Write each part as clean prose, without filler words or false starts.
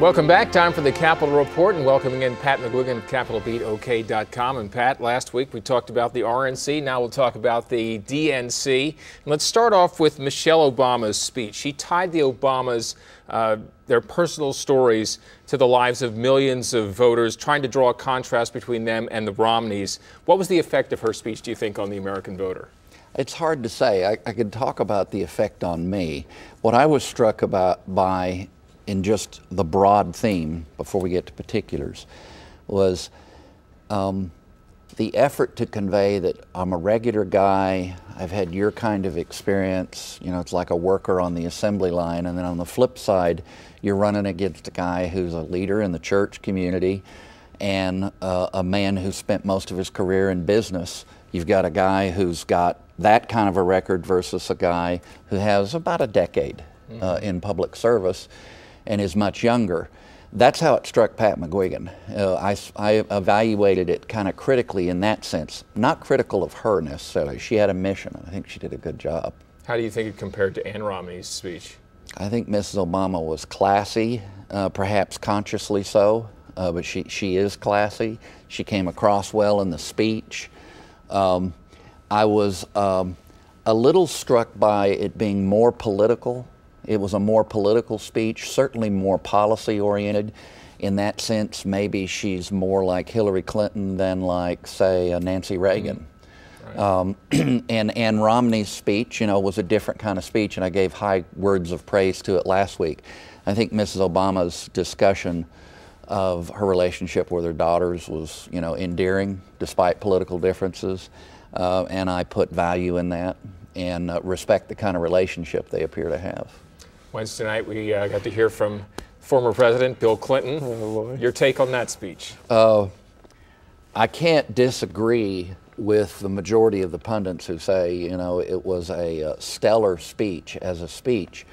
Welcome back. Time for the Capitol Report, and welcoming in Pat McGuigan of CapitolBeatOK.com. And Pat, last week we talked about the RNC. Now we'll talk about the DNC. And let's start off with Michelle Obama's speech. She tied the Obamas, their personal stories, to the lives of millions of voters, trying to draw a contrast between them and the Romneys. What was the effect of her speech, do you think, on the American voter? It's hard to say. I could talk about the effect on me. What I was struck by in just the broad theme, before we get to particulars, was the effort to convey that I'm a regular guy, I've had your kind of experience, you know, it's like a worker on the assembly line, and then on the flip side, you're running against a guy who's a leader in the church community and a man who spent most of his career in business. You've got a guy who's got that kind of a record versus a guy who has about a decade in public service and is much younger. That's how it struck Pat McGuigan. I evaluated it kind of critically in that sense. Not critical of her necessarily. She had a mission, and I think she did a good job. How do you think it compared to Ann Romney's speech? I think Mrs. Obama was classy, perhaps consciously so, but she is classy. She came across well in the speech. I was a little struck by it being more political. It was a more political speech, certainly more policy-oriented. In that sense, maybe she's more like Hillary Clinton than like, say, Nancy Reagan. Right. And Ann Romney's speech, you know, was a different kind of speech, and I gave high words of praise to it last week. I think Mrs. Obama's discussion of her relationship with her daughters was, you know, endearing despite political differences, and I put value in that and respect the kind of relationship they appear to have. Wednesday night we got to hear from former President Bill Clinton. Oh, your take on that speech? I can't disagree with the majority of the pundits who say, you know, it was a stellar speech as a speech.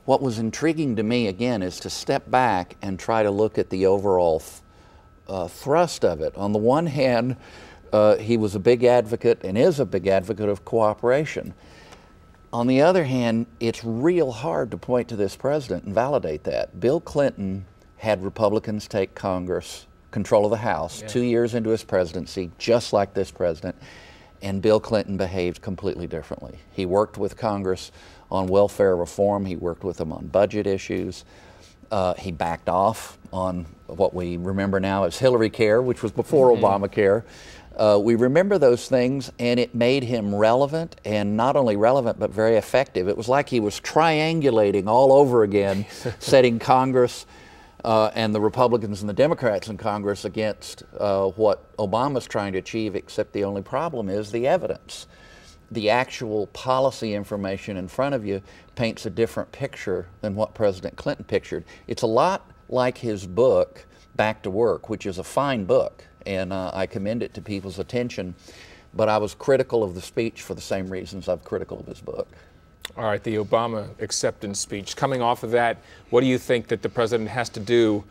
What was intriguing to me, again, is to step back and try to look at the overall thrust of it. On the one hand, he was a big advocate and is a big advocate of cooperation. On the other hand, it's real hard to point to this president and validate that. Bill Clinton had Republicans take Congress, control of the House, 2 years into his presidency, just like this president, and Bill Clinton behaved completely differently. He worked with Congress on welfare reform. He worked with them on budget issues. He backed off on what we remember now as Hillary Care, which was before Obamacare. We remember those things, and it made him relevant, and not only relevant, but very effective. It was like he was triangulating all over again, setting Congress and the Republicans and the Democrats in Congress against what Obama's trying to achieve, except the only problem is the evidence. The actual policy information in front of you paints a different picture than what President Clinton pictured. It's a lot like his book, Back to Work, which is a fine book, and I commend it to people's attention, but I was critical of the speech for the same reasons I'm critical of his book. All right, the Obama acceptance speech. Coming off of that, what do you think that the president has to do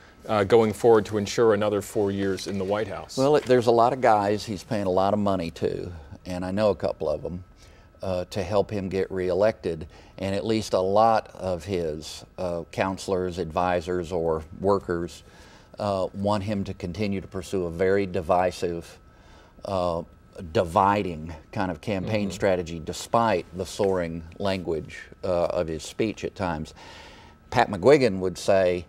going forward to ensure another 4 years in the White House? Well, there's a lot of guys he's paying a lot of money to, and I know a couple of them, to help him get reelected, and at least a lot of his counselors, advisors, or workers want him to continue to pursue a very divisive, dividing kind of campaign strategy, despite the soaring language of his speech at times. Pat McGuigan would say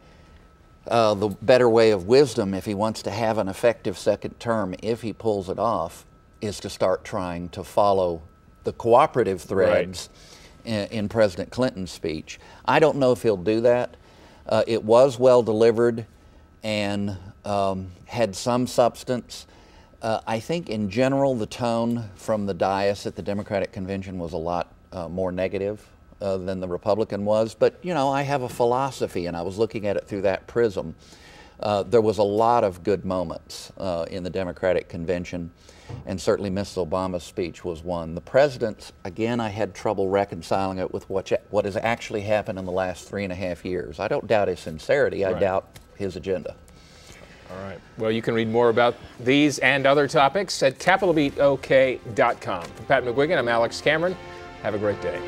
the better way of wisdom, if he wants to have an effective second term, if he pulls it off, is to start trying to follow the cooperative threads in President Clinton's speech. I don't know if he'll do that. It was well delivered and had some substance. I think in general the tone from the dais at the Democratic Convention was a lot more negative than the Republican was, but you know, I have a philosophy and I was looking at it through that prism. There was a lot of good moments in the Democratic Convention, and certainly Mrs. Obama's speech was one. The president's, again, I had trouble reconciling it with what has actually happened in the last 3.5 years. I don't doubt his sincerity, I doubt his agenda. All right. Well, you can read more about these and other topics at CapitolBeatOK.com. For Pat McGuigan, I'm Alex Cameron. Have a great day.